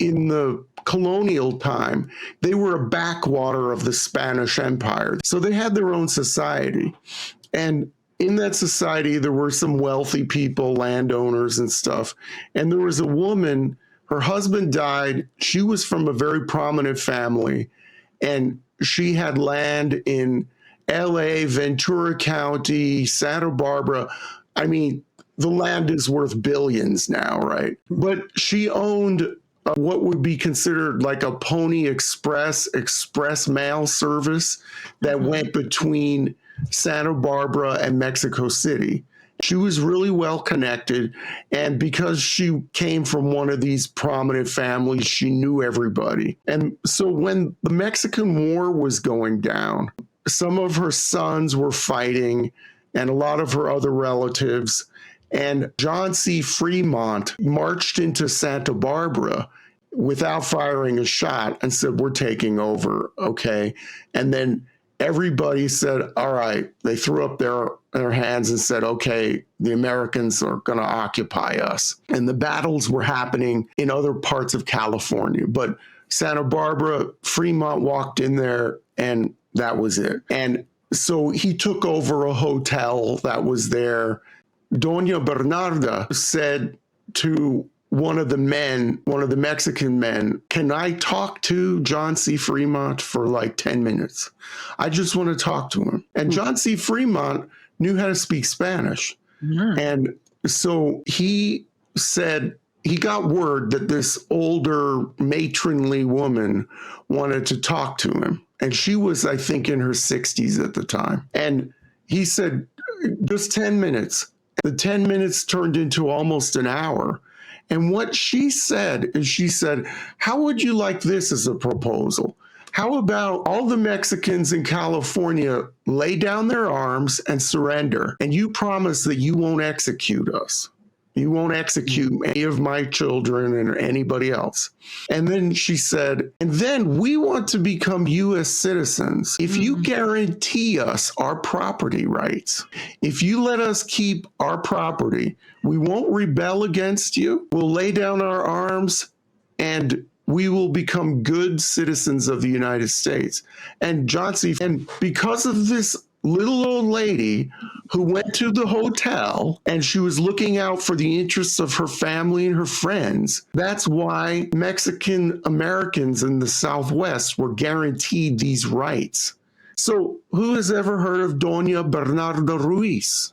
in the colonial time, they were a backwater of the Spanish Empire. So they had their own society. And in that society, there were some wealthy people, landowners and stuff. And there was a woman, her husband died. She was from a very prominent family. And she had land in LA, Ventura County, Santa Barbara. I mean, the land is worth billions now, right? But she owned what would be considered like a Pony Express mail service that went between Santa Barbara and Mexico City. She was really well connected. And because she came from one of these prominent families, she knew everybody. And so when the Mexican War was going down, some of her sons were fighting and a lot of her other relatives. And John C. Fremont marched into Santa Barbara without firing a shot and said, "We're taking over, okay?" And then everybody said, "All right." They threw up their hands and said, "Okay, the Americans are going to occupy us." And the battles were happening in other parts of California. But Santa Barbara, Fremont walked in there, and that was it. And so he took over a hotel that was there. Doña Bernarda said to one of the Mexican men, "Can I talk to John C. Fremont for like 10 minutes? I just want to talk to him." And John C. Fremont knew how to speak Spanish. And so he said, he got word that this older matronly woman wanted to talk to him. And she was, I think, in her 60s at the time. And he said, "Just 10 minutes. The 10 minutes turned into almost an hour. And what she said is, she said, "How would you like this as a proposal? How about all the Mexicans in California lay down their arms and surrender, and you promise that you won't execute us? You won't execute any of my children or anybody else." And then she said, "And then we want to become U.S. citizens if you guarantee us our property rights. If you let us keep our property, we won't rebel against you. We'll lay down our arms and we will become good citizens of the United States." And and because of this little old lady who went to the hotel and she was looking out for the interests of her family and her friends, that's why Mexican Americans in the Southwest were guaranteed these rights. So who has ever heard of Doña Bernarda Ruiz?